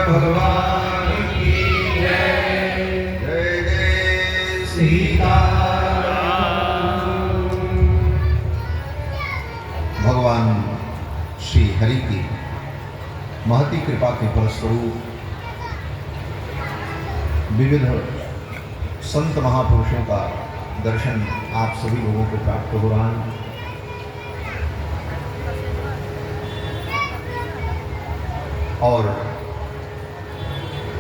भगवान की जय। जय जय सीताराम। भगवान श्री हरि की महती कृपा के फलस्वरूप विविध संत महापुरुषों का दर्शन आप सभी लोगों को प्राप्त हो रहा है। और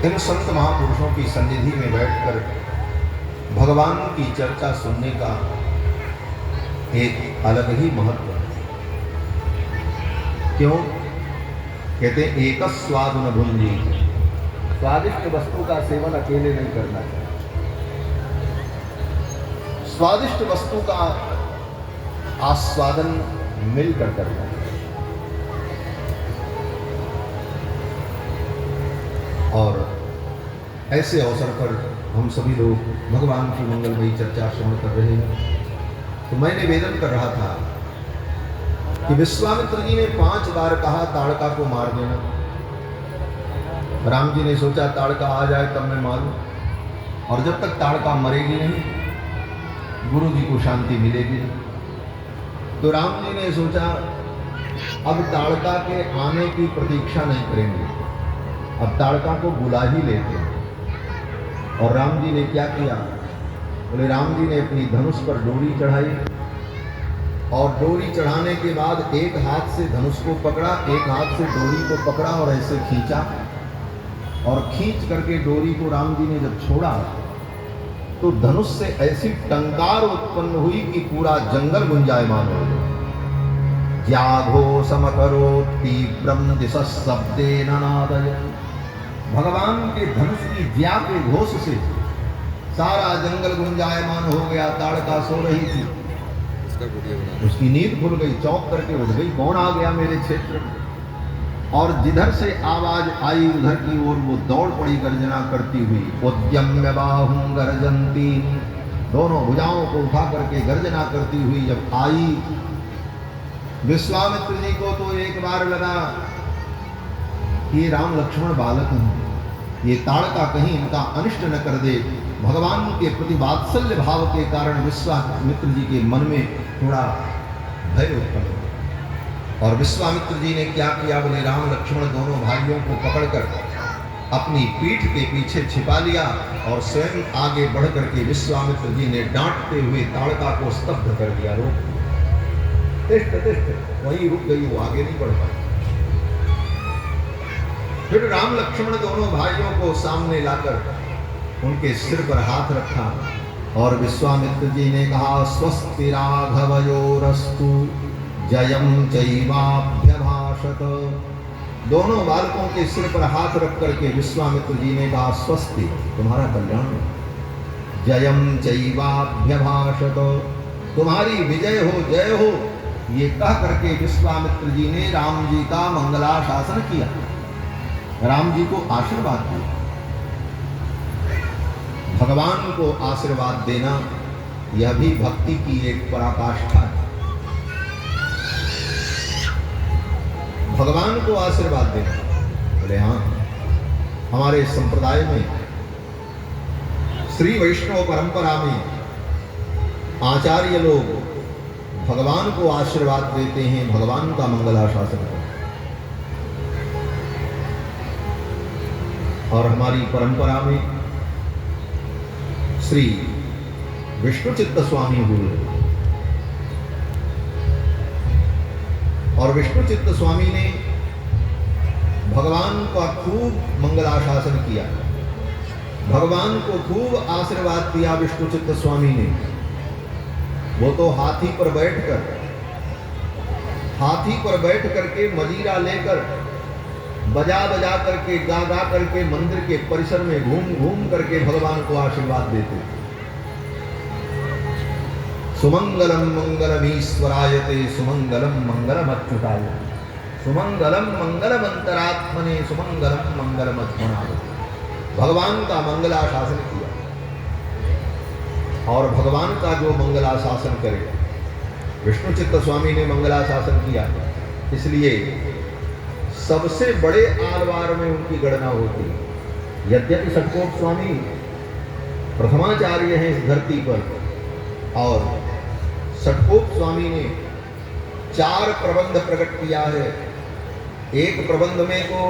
इन संत महापुरुषों की सन्निधि में बैठकर भगवान की चर्चा सुनने का एक अलग ही महत्व है। क्यों? कहते एक स्वाद न भुंजी, स्वादिष्ट वस्तु का सेवन अकेले नहीं करना चाहिए। स्वादिष्ट वस्तु का आस्वादन मिलकर करना चाहिए। और ऐसे अवसर पर हम सभी लोग भगवान की मंगलमयी चर्चा श्रवण कर रहे हैं। तो मैं निवेदन कर रहा था कि विश्वामित्र जी ने 5 बार कहा ताड़का को मार देना। राम जी ने सोचा ताड़का आ जाए तब मैं मारूं, और जब तक ताड़का मरेगी नहीं गुरु जी को शांति मिलेगी। तो राम जी ने सोचा अब ताड़का के आने की प्रतीक्षा नहीं करेंगे, अब ताड़का को बुला ही लेते हैं। और राम जी ने क्या किया? बोले राम जी ने अपनी धनुष पर डोरी चढ़ाई, और डोरी चढ़ाने के बाद एक हाथ से धनुष को पकड़ा, एक हाथ से डोरी को पकड़ा और ऐसे खींचा, और खींच करके डोरी को राम जी ने जब छोड़ा तो धनुष से ऐसी टंकार उत्पन्न हुई कि पूरा जंगल गुंजायमान हो गया। ज्याघो समकरो तीव्रम दिशः शब्देन नादयन्। भगवान के धनुष की ज्या के घोष से सारा जंगल गुंजायमान हो गया। ताड़का सो रही थी, उसकी नींद खुल गई, चौंक करके उठ गई, कौन आ गया मेरे क्षेत्र में? और जिधर से आवाज आई उधर की ओर वो दौड़ पड़ी गर्जना करती हुई। उद्यम्य बाहुं गर्जन्ती, दोनों भुजाओं को उठा करके गर्जना करती हुई जब आई, विश्वामित्र जी को तो एक बार लगा कि ये राम लक्ष्मण बालक हैं, ये ताड़का कहीं इनका अनिष्ट न कर दे। भगवान के प्रति वात्सल्य भाव के कारण विश्वामित्र जी के मन में थोड़ा भय उत्पन्न हुआ। और विश्वामित्र जी ने क्या किया? बोले राम लक्ष्मण दोनों भाइयों को पकड़कर अपनी पीठ के पीछे छिपा लिया, और स्वयं आगे बढ़ करके विश्वामित्र जी ने डांटते हुए ताड़का को स्तब्ध कर दिया। रोक, तिष्ठ तिष्ठ, वहीं रुक गई, वो आगे नहीं बढ़ पाई। फिर राम लक्ष्मण दोनों भाइयों को सामने लाकर उनके सिर पर हाथ रखा, और विश्वामित्र जी ने कहा स्वस्ति राघवयोरस्तु जयम चैवाभ्यभाषत। दोनों बालकों के सिर पर हाथ रख करके विश्वामित्र जी ने कहा स्वस्ति, तुम्हारा कल्याण, जयम चैवाभ्यभाषत, तुम्हारी विजय हो, जय हो। ये कह करके विश्वामित्र जी ने राम जी का मंगलाशासन किया, राम जी को आशीर्वाद दिया। भगवान को आशीर्वाद देना यह भी भक्ति की एक पराकाष्ठा है। भगवान को आशीर्वाद देना। बोले हाँ, हमारे संप्रदाय में श्री वैष्णव परंपरा में आचार्य लोग भगवान को आशीर्वाद देते हैं, भगवान का मंगलाशासन करते हैं। और हमारी परंपरा में श्री विष्णुचित्त स्वामी गुरु है, और विष्णुचित्त स्वामी ने भगवान का खूब मंगलाशासन किया, भगवान को खूब आशीर्वाद दिया। विष्णुचित्त स्वामी ने वो तो हाथी पर बैठ करके मजीरा लेकर बजा करके गा करके मंदिर के परिसर में घूम करके भगवान को आशीर्वाद देते। सुमंगलम मंगलमीश्वरायते सुमंगलम मंगलमच्युताय सुमंगलम मंगलमंतरात्मने सुमंगलम मंगलमध्वनाय। भगवान का मंगलाशासन किया, और भगवान का जो मंगलाशासन करे, विष्णुचित्त स्वामी ने मंगलाशासन किया। इसलिए सबसे बड़े आलवार में उनकी गणना होती है। यद्यपि षटकोप स्वामी प्रथमाचार्य हैं इस धरती पर, और षटकोप स्वामी ने 4 प्रबंध प्रकट किया है। एक प्रबंध में तो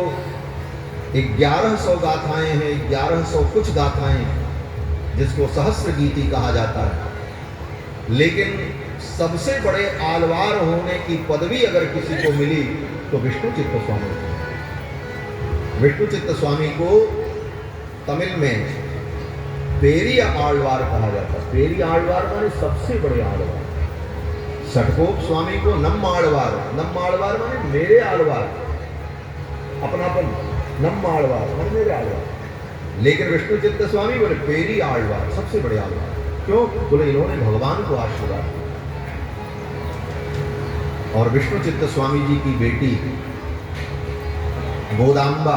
1100 गाथाएं हैं, 1100 कुछ गाथाएं, जिसको सहस्र गीति कहा जाता है। लेकिन सबसे बड़े आलवार होने की पदवी अगर किसी को मिली तो विष्णुचित्त स्वामी को। विष्णुचित्त स्वामी को तमिल में पेरी आलवार कहा जाता है। पेरी आलवार माने सबसे बड़े आलवार। षटकोप स्वामी को नम्माळवार, नम्माळवार माने मेरे आलवार, अपनापन, नम्माळवार माने मेरे आलवार। लेकिन विष्णुचित्त स्वामी बोले पेरी आलवार, सबसे बड़े आलवार। क्यों? बोले इन्होंने भगवान को आशीर्वाद दिया। और विष्णुचित्त स्वामी जी की बेटी गोदाम्बा,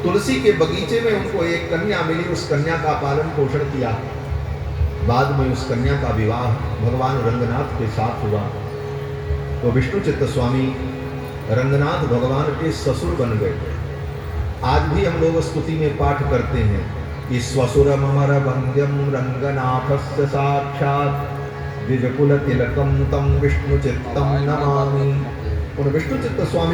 तुलसी के बगीचे में उनको एक कन्या मिली, उस कन्या का पालन पोषण किया। बाद में उस कन्या का विवाह भगवान रंगनाथ के साथ हुआ। तो विष्णुचित्त स्वामी रंगनाथ भगवान के ससुर बन गए। आज भी हम लोग स्तुति में पाठ करते हैं कि स्वसुरमर वंद्यम रंगनाथस्य साक्षात् द्विजकुल तिलकम तम विष्णुचित्तम नमामि। उन विष्णुचित्त स्वामी